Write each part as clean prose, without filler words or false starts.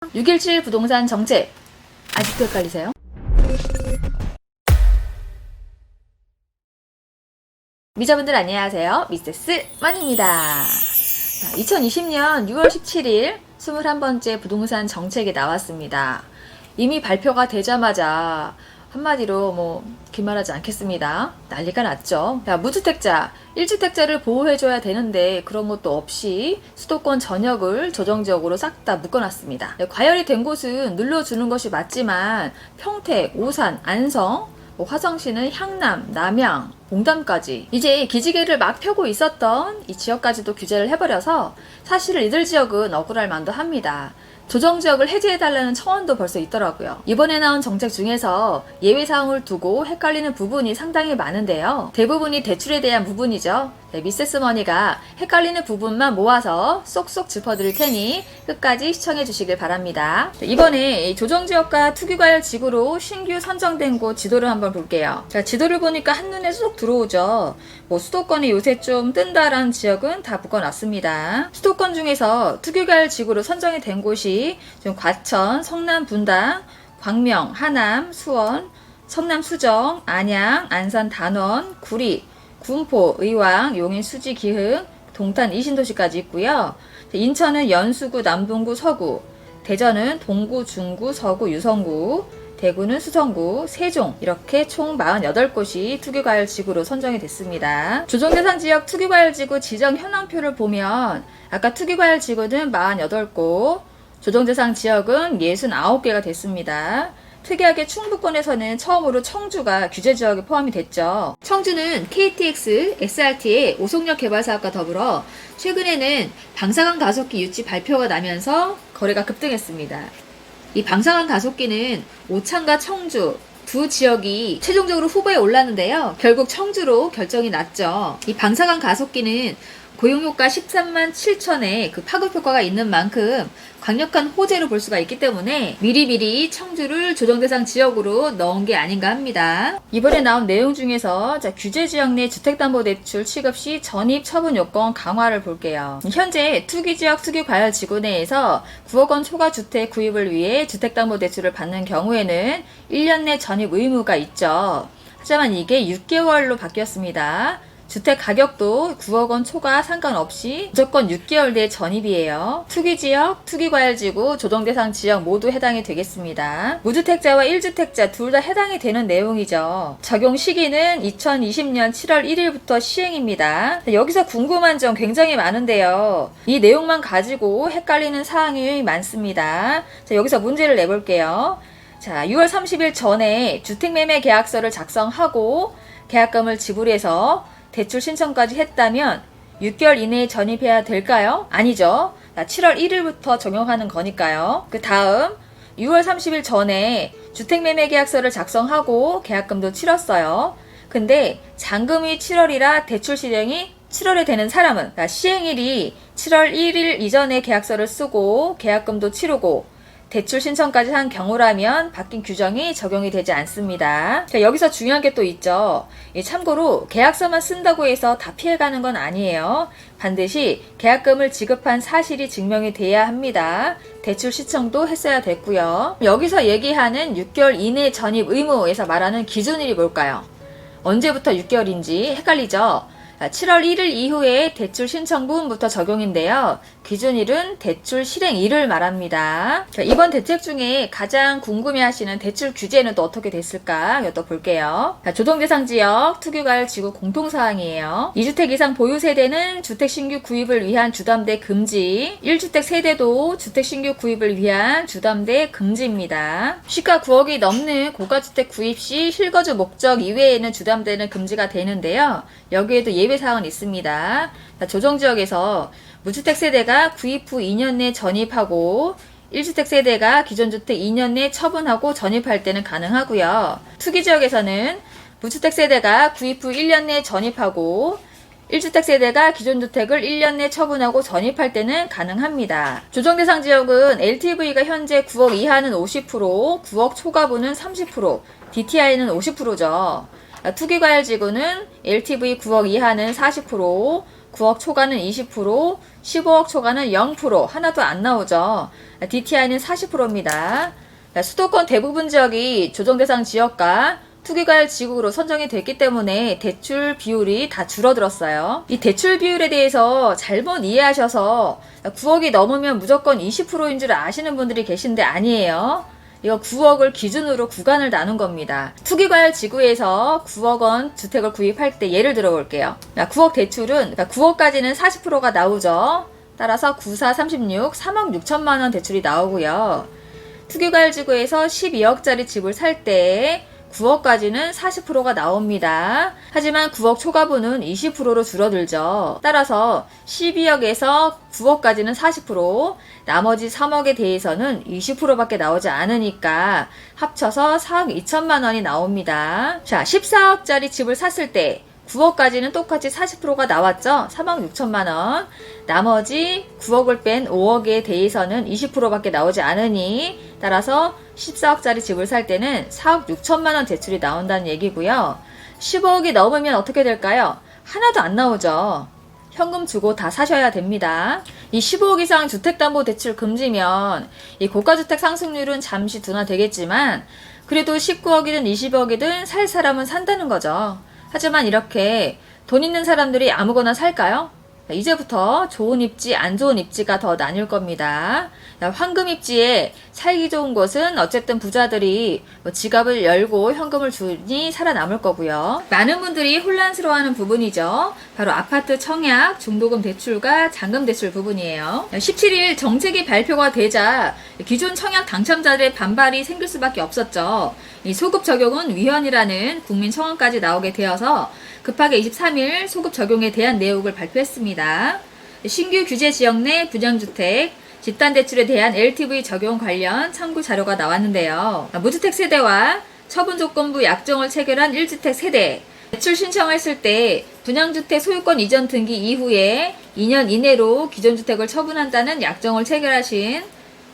6.17 부동산 정책 아직도 헷갈리세요? 미자분들 안녕하세요. 미세스 만입니다. 2020년 6월 17일 21번째 부동산 정책이 나왔습니다. 이미 발표가 되자마자 한마디로 긴말하지 않겠습니다. 난리가 났죠. 무주택자, 1주택자를 보호해줘야 되는데 그런 것도 없이 수도권 전역을 조정지역으로 싹 다 묶어놨습니다. 과열이 된 곳은 눌러주는 것이 맞지만 평택, 오산, 안성, 화성시는 향남, 남양, 봉담까지 이제 기지개를 막 펴고 있었던 이 지역까지도 규제를 해버려서 사실 이들 지역은 억울할 만도 합니다. 조정지역을 해제해달라는 청원도 벌써 있더라고요. 이번에 나온 정책 중에서 예외사항을 두고 헷갈리는 부분이 상당히 많은데요. 대부분이 대출에 대한 부분이죠. 미세스머니가 헷갈리는 부분만 모아서 쏙쏙 짚어드릴 테니 끝까지 시청해 주시길 바랍니다. 이번에 조정지역과 투기과열지구로 신규 선정된 곳 지도를 한번 볼게요. 지도를 보니까 한눈에 쏙 들어오죠. 수도권이 요새 좀 뜬다라는 지역은 다 묶어놨습니다. 수도권 중에서 투기과열지구로 선정이 된 곳이 좀 과천, 성남 분당, 광명, 하남, 수원, 성남 수정, 안양, 안산 단원, 구리, 군포, 의왕, 용인, 수지, 기흥, 동탄, 이신도시까지 있고요. 인천은 연수구, 남동구, 서구, 대전은 동구, 중구, 서구, 유성구, 대구는 수성구, 세종 이렇게 총 48곳이 투기과열지구로 선정이 됐습니다. 조정대상 지역 투기과열지구 지정 현황표를 보면 아까 투기과열지구는 48곳, 조정대상 지역은 69개가 됐습니다. 특이하게 충북권에서는 처음으로 청주가 규제지역에 포함이 됐죠. 청주는 KTX, SRT의 오송역 개발 사업과 더불어 최근에는 방사강 가속기 유치 발표가 나면서 거래가 급등했습니다. 이 방사강 가속기는 오창과 청주 두 지역이 최종적으로 후보에 올랐는데요. 결국 청주로 결정이 났죠. 이 방사강 가속기는 고용효과 13만 7천의 그 파급 효과가 있는 만큼 강력한 호재로 볼 수가 있기 때문에 미리미리 청주를 조정대상 지역으로 넣은 게 아닌가 합니다. 이번에 나온 내용 중에서 규제지역 내 주택담보대출 취급 시 전입 처분 요건 강화를 볼게요. 현재 투기지역 투기과열지구 내에서 9억 원 초과 주택 구입을 위해 주택담보대출을 받는 경우에는 1년 내 전입 의무가 있죠. 하지만 이게 6개월로 바뀌었습니다. 주택 가격도 9억 원 초과 상관없이 무조건 6개월 내 전입이에요. 투기지역, 투기과열지구, 조정대상 지역 모두 해당이 되겠습니다. 무주택자와 1주택자 둘 다 해당이 되는 내용이죠. 적용 시기는 2020년 7월 1일부터 시행입니다. 여기서 궁금한 점 굉장히 많은데요. 이 내용만 가지고 헷갈리는 사항이 많습니다. 여기서 문제를 내볼게요. 6월 30일 전에 주택매매 계약서를 작성하고 계약금을 지불해서 대출 신청까지 했다면 6개월 이내에 전입해야 될까요? 아니죠. 7월 1일부터 적용하는 거니까요. 그 다음 6월 30일 전에 주택매매계약서를 작성하고 계약금도 치렀어요. 근데 잔금이 7월이라 대출 실행이 7월에 되는 사람은 시행일이 7월 1일 이전에 계약서를 쓰고 계약금도 치르고 대출 신청까지 한 경우라면 바뀐 규정이 적용이 되지 않습니다. 여기서 중요한 게 또 있죠. 참고로 계약서만 쓴다고 해서 다 피해가는 건 아니에요. 반드시 계약금을 지급한 사실이 증명이 돼야 합니다. 대출 신청도 했어야 됐고요. 여기서 얘기하는 6개월 이내 전입 의무에서 말하는 기준일이 뭘까요? 언제부터 6개월인지 헷갈리죠? 7월 1일 이후에 대출 신청 부분부터 적용인데요. 기준일은 대출 실행일을 말합니다. 이번 대책 중에 가장 궁금해하시는 대출 규제는 또 어떻게 됐을까 여쭤볼게요. 조정대상 지역 투기과열지구 공통사항이에요. 2주택 이상 보유 세대는 주택 신규 구입을 위한 주담대 금지, 1주택 세대도 주택 신규 구입을 위한 주담대 금지입니다. 시가 9억이 넘는 고가주택 구입 시 실거주 목적 이외에는 주담대는 금지가 되는데요. 여기에도 예외사항은 있습니다. 조정지역에서 무주택 세대가 구입 후 2년 내 전입하고 1주택 세대가 기존 주택 2년 내 처분하고 전입할 때는 가능하고요. 투기지역에서는 무주택 세대가 구입 후 1년 내 전입하고 1주택 세대가 기존 주택을 1년 내 처분하고 전입할 때는 가능합니다. 조정대상 지역은 LTV가 현재 9억 이하는 50%, 9억 초과분은 30%, DTI는 50%죠. 투기과열지구는 LTV 9억 이하는 40%, 9억 초과는 20%, 15억 초과는 0%, 하나도 안 나오죠. DTI는 40%입니다. 수도권 대부분 지역이 조정대상 지역과 투기과열 지구로 선정이 됐기 때문에 대출 비율이 다 줄어들었어요. 이 대출 비율에 대해서 잘못 이해하셔서 9억이 넘으면 무조건 20%인 줄 아시는 분들이 계신데 아니에요. 이거 9억을 기준으로 구간을 나눈 겁니다. 투기과열 지구에서 9억 원 주택을 구입할 때 예를 들어 볼게요. 9억 대출은 9억까지는 40%가 나오죠. 따라서 9, 4, 36, 3억 6천만 원 대출이 나오고요. 투기과열 지구에서 12억짜리 집을 살 때 9억까지는 40%가 나옵니다. 하지만 9억 초과분은 20%로 줄어들죠. 따라서 12억에서 9억까지는 40%, 나머지 3억에 대해서는 20%밖에 나오지 않으니까 합쳐서 4억 2천만 원이 나옵니다. 자, 14억짜리 집을 샀을 때 9억까지는 똑같이 40%가 나왔죠. 3억 6천만 원. 나머지 9억을 뺀 5억에 대해서는 20%밖에 나오지 않으니 따라서 14억짜리 집을 살 때는 4억 6천만 원 대출이 나온다는 얘기고요. 15억이 넘으면 어떻게 될까요? 하나도 안 나오죠. 현금 주고 다 사셔야 됩니다. 이 15억 이상 주택담보대출 금지면 이 고가주택 상승률은 잠시 둔화되겠지만 그래도 19억이든 20억이든 살 사람은 산다는 거죠. 하지만 이렇게 돈 있는 사람들이 아무거나 살까요? 이제부터 좋은 입지, 안 좋은 입지가 더 나뉠 겁니다. 황금 입지에 살기 좋은 곳은 어쨌든 부자들이 지갑을 열고 현금을 주니 살아남을 거고요. 많은 분들이 혼란스러워하는 부분이죠. 바로 아파트 청약, 중도금 대출과 잔금 대출 부분이에요. 17일 정책이 발표가 되자 기존 청약 당첨자들의 반발이 생길 수밖에 없었죠. 이 소급 적용은 위헌이라는 국민청원까지 나오게 되어서 급하게 23일 소급 적용에 대한 내용을 발표했습니다. 신규 규제 지역 내 분양주택, 집단대출에 대한 LTV 적용 관련 참고 자료가 나왔는데요. 무주택 세대와 처분조건부 약정을 체결한 1주택 세대, 대출 신청했을 때 분양주택 소유권 이전 등기 이후에 2년 이내로 기존 주택을 처분한다는 약정을 체결하신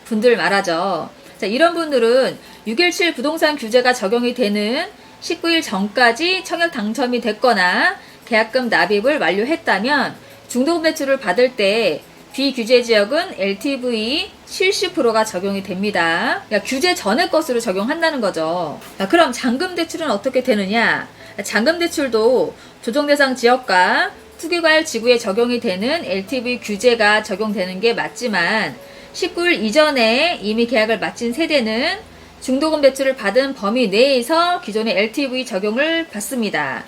분들 말하죠. 자, 이런 분들은 6.17 부동산 규제가 적용이 되는 19일 전까지 청약 당첨이 됐거나 계약금 납입을 완료했다면 중도금 대출을 받을 때 비규제 지역은 LTV 70%가 적용이 됩니다. 그러니까 규제 전의 것으로 적용한다는 거죠. 그럼 잔금 대출은 어떻게 되느냐? 잔금 대출도 조정 대상 지역과 투기과열 지구에 적용이 되는 LTV 규제가 적용되는 게 맞지만 19일 이전에 이미 계약을 마친 세대는 중도금 대출을 받은 범위 내에서 기존의 LTV 적용을 받습니다.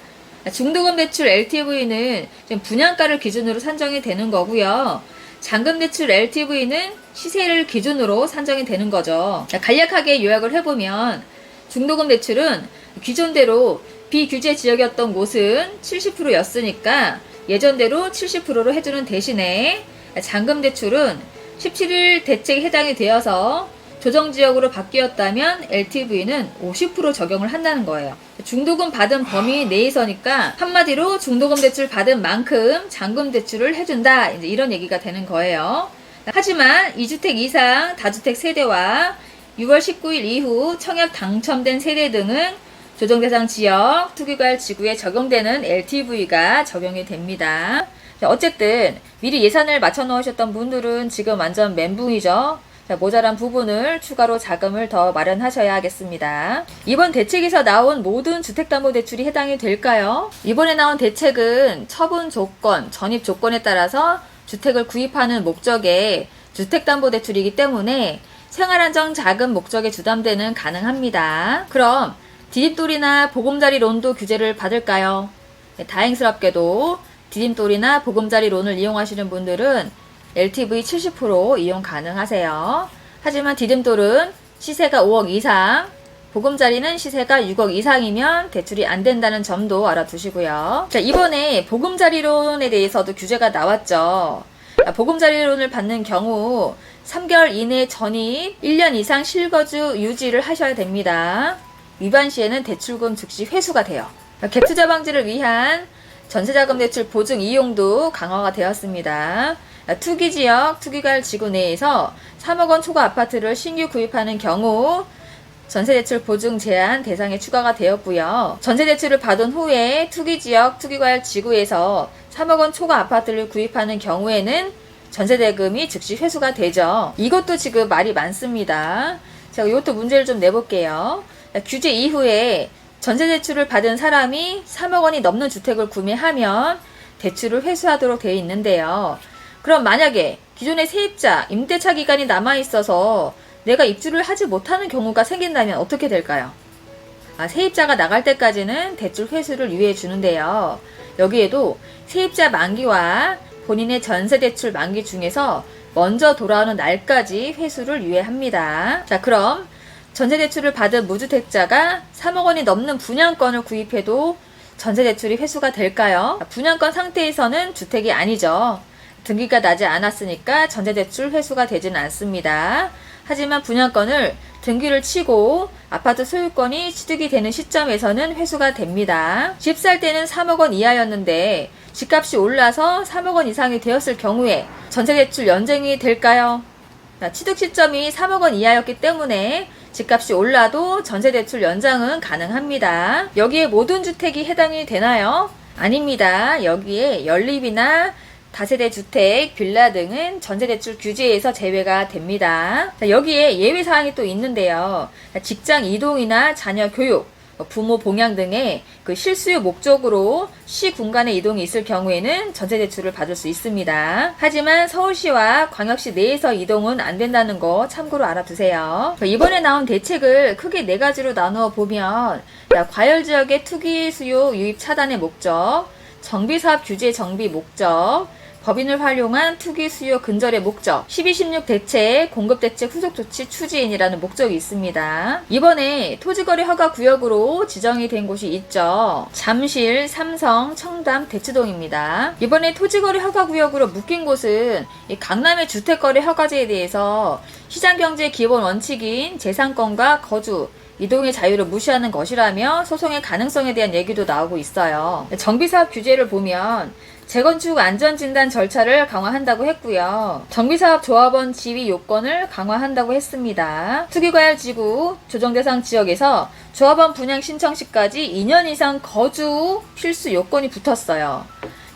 중도금 대출 LTV는 분양가를 기준으로 산정이 되는 거고요. 잔금 대출 LTV는 시세를 기준으로 산정이 되는 거죠. 간략하게 요약을 해보면 중도금 대출은 기존대로 비규제 지역이었던 곳은 70%였으니까 예전대로 70%로 해주는 대신에 잔금 대출은 17일 대책에 해당이 되어서 조정지역으로 바뀌었다면 LTV는 50% 적용을 한다는 거예요. 중도금 받은 범위 내에서니까 한마디로 중도금 대출 받은 만큼 잔금 대출을 해준다, 이제 이런 얘기가 되는 거예요. 하지만 2주택 이상 다주택 세대와 6월 19일 이후 청약 당첨된 세대 등은 조정대상 지역, 투기과열 지구에 적용되는 LTV가 적용이 됩니다. 어쨌든 미리 예산을 맞춰 놓으셨던 분들은 지금 완전 멘붕이죠. 모자란 부분을 추가로 자금을 더 마련하셔야 하겠습니다. 이번 대책에서 나온 모든 주택담보대출이 해당이 될까요? 이번에 나온 대책은 처분 조건, 전입 조건에 따라서 주택을 구입하는 목적의 주택담보대출이기 때문에 생활안정자금 목적의 주담대는 가능합니다. 그럼 디딤돌이나 보금자리 론도 규제를 받을까요? 다행스럽게도 디딤돌이나 보금자리 론을 이용하시는 분들은 LTV 70% 이용 가능하세요. 하지만 디딤돌은 시세가 5억 이상, 보금자리는 시세가 6억 이상이면 대출이 안 된다는 점도 알아두시고요. 자, 이번에 보금자리론에 대해서도 규제가 나왔죠. 보금자리론을 받는 경우 3개월 이내 전입, 1년 이상 실거주 유지를 하셔야 됩니다. 위반 시에는 대출금 즉시 회수가 돼요. 갭투자 방지를 위한 전세자금 대출 보증 이용도 강화가 되었습니다. 투기지역, 투기과열 지구 내에서 3억 원 초과 아파트를 신규 구입하는 경우 전세대출 보증 제한 대상에 추가가 되었고요. 전세대출을 받은 후에 투기지역, 투기과열지구에서 3억 원 초과 아파트를 구입하는 경우에는 전세대금이 즉시 회수가 되죠. 이것도 지금 말이 많습니다. 제가 이것도 문제를 좀 내볼게요. 규제 이후에 전세대출을 받은 사람이 3억 원이 넘는 주택을 구매하면 대출을 회수하도록 되어 있는데요. 그럼 만약에 기존의 세입자, 임대차 기간이 남아있어서 내가 입주를 하지 못하는 경우가 생긴다면 어떻게 될까요? 세입자가 나갈 때까지는 대출 회수를 유예해 주는데요. 여기에도 세입자 만기와 본인의 전세대출 만기 중에서 먼저 돌아오는 날까지 회수를 유예합니다. 자, 그럼 전세대출을 받은 무주택자가 3억 원이 넘는 분양권을 구입해도 전세대출이 회수가 될까요? 분양권 상태에서는 주택이 아니죠. 등기가 나지 않았으니까 전세대출 회수가 되지는 않습니다. 하지만 분양권을 등기를 치고 아파트 소유권이 취득이 되는 시점에서는 회수가 됩니다. 집 살 때는 3억 원 이하였는데 집값이 올라서 3억 원 이상이 되었을 경우에 전세대출 연장이 될까요? 취득 시점이 3억 원 이하였기 때문에 집값이 올라도 전세대출 연장은 가능합니다. 여기에 모든 주택이 해당이 되나요? 아닙니다. 여기에 연립이나 다세대 주택, 빌라 등은 전세대출 규제에서 제외가 됩니다. 여기에 예외사항이 또 있는데요. 직장 이동이나 자녀 교육, 부모 봉양 등의 그 실수요 목적으로 시 공간의 이동이 있을 경우에는 전세대출을 받을 수 있습니다. 하지만 서울시와 광역시 내에서 이동은 안 된다는 거 참고로 알아두세요. 이번에 나온 대책을 크게 4가지로 나누어 보면 과열지역의 투기 수요 유입 차단의 목적, 정비사업 규제 정비 목적, 법인을 활용한 투기 수요 근절의 목적, 12.16 대책, 공급대책 후속조치 추진이라는 목적이 있습니다. 이번에 토지거래 허가 구역으로 지정이 된 곳이 있죠. 잠실, 삼성, 청담, 대치동입니다. 이번에 토지거래 허가 구역으로 묶인 곳은 이 강남의 주택거래 허가제에 대해서 시장경제 기본 원칙인 재산권과 거주, 이동의 자유를 무시하는 것이라며 소송의 가능성에 대한 얘기도 나오고 있어요. 정비사업 규제를 보면 재건축 안전진단 절차를 강화한다고 했고요. 정비사업 조합원 지위 요건을 강화한다고 했습니다. 투기과열지구 조정대상 지역에서 조합원 분양 신청 시까지 2년 이상 거주 필수 요건이 붙었어요.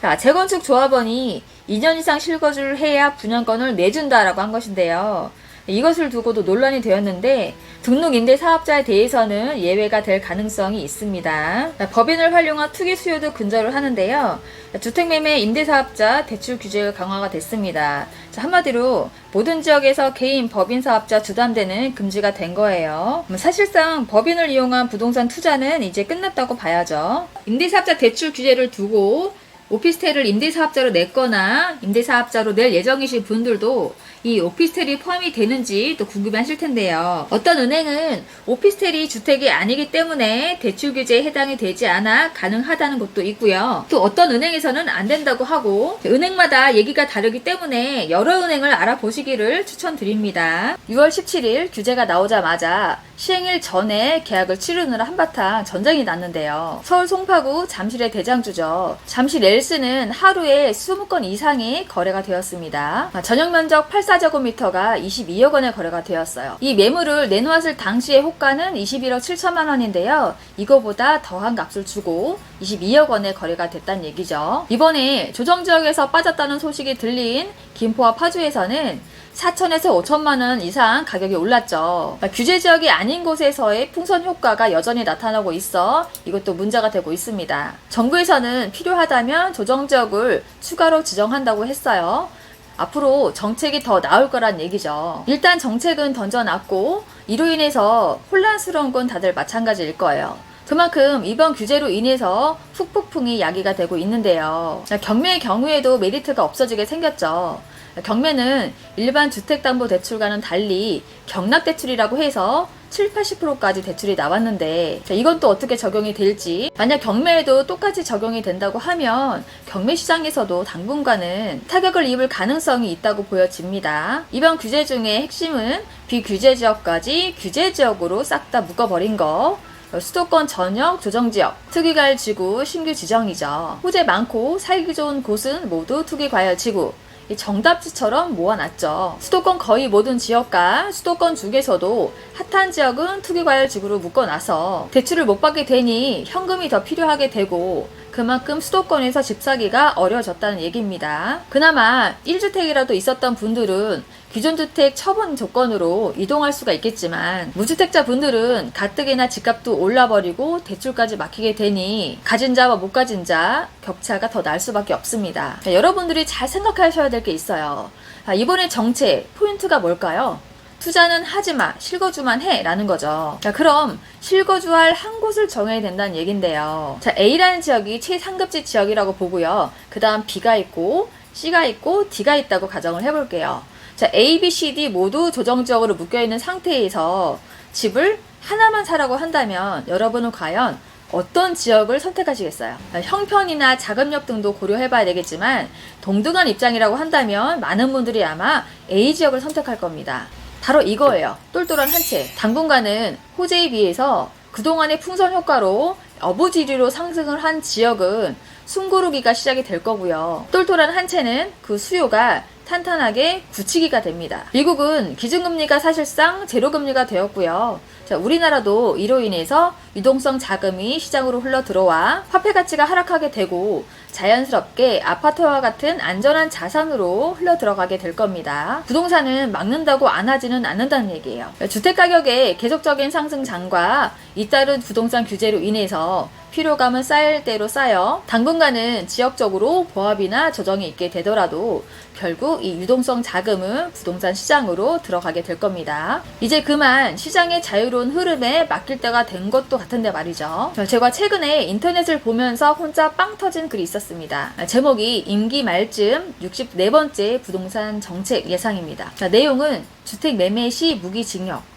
자, 재건축 조합원이 2년 이상 실거주를 해야 분양권을 내준다라고 한 것인데요. 이것을 두고도 논란이 되었는데 등록 임대 사업자에 대해서는 예외가 될 가능성이 있습니다. 법인을 활용한 투기 수요도 근절을 하는데요. 주택매매 임대사업자 대출 규제가 강화가 됐습니다. 한마디로 모든 지역에서 개인 법인 사업자 주담대는 금지가 된 거예요. 사실상 법인을 이용한 부동산 투자는 이제 끝났다고 봐야죠. 임대사업자 대출 규제를 두고 오피스텔을 임대사업자로 냈거나 임대사업자로 낼 예정이신 분들도 이 오피스텔이 포함이 되는지 또 궁금해하실 텐데요. 어떤 은행은 오피스텔이 주택이 아니기 때문에 대출 규제에 해당이 되지 않아 가능하다는 곳도 있고요. 또 어떤 은행에서는 안 된다고 하고 은행마다 얘기가 다르기 때문에 여러 은행을 알아보시기를 추천드립니다. 6월 17일 규제가 나오자마자 시행일 전에 계약을 치르느라 한바탕 전쟁이 났는데요. 서울 송파구 잠실의 대장주죠. 잠실 렐스는 하루에 20건 이상이 거래가 되었습니다. 전용면적 84제곱미터가 22억 원에 거래가 되었어요. 이 매물을 내놓았을 당시의 호가는 21억 7천만 원인데요. 이거보다 더한 값을 주고 22억 원에 거래가 됐다는 얘기죠. 이번에 조정지역에서 빠졌다는 소식이 들린 김포와 파주에서는 4천에서 5천만 원 이상 가격이 올랐죠. 규제 지역이 아닌 곳에서의 풍선 효과가 여전히 나타나고 있어 이것도 문제가 되고 있습니다. 정부에서는 필요하다면 조정지역을 추가로 지정한다고 했어요. 앞으로 정책이 더 나올 거란 얘기죠. 일단 정책은 던져놨고 이로 인해서 혼란스러운 건 다들 마찬가지일 거예요. 그만큼 이번 규제로 인해서 후폭풍이 야기가 되고 있는데요. 경매의 경우에도 메리트가 없어지게 생겼죠. 경매는 일반 주택담보대출과는 달리 경락대출이라고 해서 70~80%까지 대출이 나왔는데 이건 또 어떻게 적용이 될지, 만약 경매에도 똑같이 적용이 된다고 하면 경매 시장에서도 당분간은 타격을 입을 가능성이 있다고 보여집니다. 이번 규제 중에 핵심은 비규제 지역까지 규제 지역으로 싹 다 묶어버린 거, 수도권 전역 조정지역, 투기과열지구 신규 지정이죠. 호재 많고 살기 좋은 곳은 모두 투기과열지구, 이 정답지처럼 모아놨죠. 수도권 거의 모든 지역과 수도권 중에서도 핫한 지역은 투기과열지구로 묶어놔서 대출을 못 받게 되니 현금이 더 필요하게 되고 그만큼 수도권에서 집 사기가 어려워졌다는 얘기입니다. 그나마 1주택이라도 있었던 분들은 기존 주택 처분 조건으로 이동할 수가 있겠지만 무주택자 분들은 가뜩이나 집값도 올라버리고 대출까지 막히게 되니 가진 자와 못 가진 자 격차가 더 날 수밖에 없습니다. 자, 여러분들이 잘 생각하셔야 될 게 있어요. 자, 이번에 정책 포인트가 뭘까요? 투자는 하지마, 실거주만 해 라는 거죠. 자, 그럼 실거주할 한 곳을 정해야 된다는 얘긴데요. 자, A라는 지역이 최상급지 지역이라고 보고요. 그 다음 B가 있고 C가 있고 D가 있다고 가정을 해볼게요. 자, A, B, C, D 모두 조정지역으로 묶여있는 상태에서 집을 하나만 사라고 한다면 여러분은 과연 어떤 지역을 선택하시겠어요? 형편이나 자금력 등도 고려해봐야 되겠지만 동등한 입장이라고 한다면 많은 분들이 아마 A 지역을 선택할 겁니다. 바로 이거예요. 똘똘한 한 채. 당분간은 호재에 비해서 그동안의 풍선 효과로 어부지리로 상승을 한 지역은 숨고르기가 시작이 될 거고요. 똘똘한 한 채는 그 수요가 탄탄하게 굳히기가 됩니다. 미국은 기준금리가 사실상 제로금리가 되었고요. 자, 우리나라도 이로 인해서 유동성 자금이 시장으로 흘러 들어와 화폐 가치가 하락하게 되고 자연스럽게 아파트와 같은 안전한 자산으로 흘러 들어가게 될 겁니다. 부동산은 막는다고 안 하지는 않는다는 얘기예요. 주택가격의 계속적인 상승장과 잇따른 부동산 규제로 인해서 피로감은 쌓일 대로 쌓여 당분간은 지역적으로 보합이나 조정이 있게 되더라도 결국 이 유동성 자금은 부동산 시장으로 들어가게 될 겁니다. 이제 그만 시장의 자유로운 흐름에 맡길 때가 된 것도 같은데 말이죠. 제가 최근에 인터넷을 보면서 혼자 빵 터진 글이 있었습니다. 제목이 임기 말쯤 64번째 부동산 정책 예상입니다. 내용은 주택 매매 시 무기징역.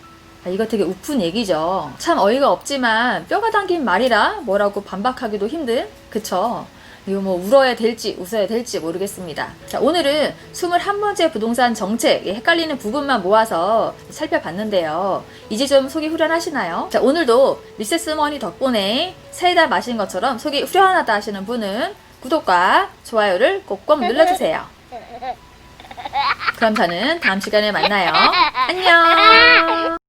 이거 되게 우픈 얘기죠. 참 어이가 없지만 뼈가 당긴 말이라 뭐라고 반박하기도 힘든, 그쵸? 이거 뭐 울어야 될지 웃어야 될지 모르겠습니다. 자, 오늘은 21번째 부동산 정책 헷갈리는 부분만 모아서 살펴봤는데요. 이제 좀 속이 후련하시나요? 자, 오늘도 미세스머니 덕분에 사이다 마신 것처럼 속이 후련하다 하시는 분은 구독과 좋아요를 꼭꼭 눌러주세요. 그럼 저는 다음 시간에 만나요. 안녕.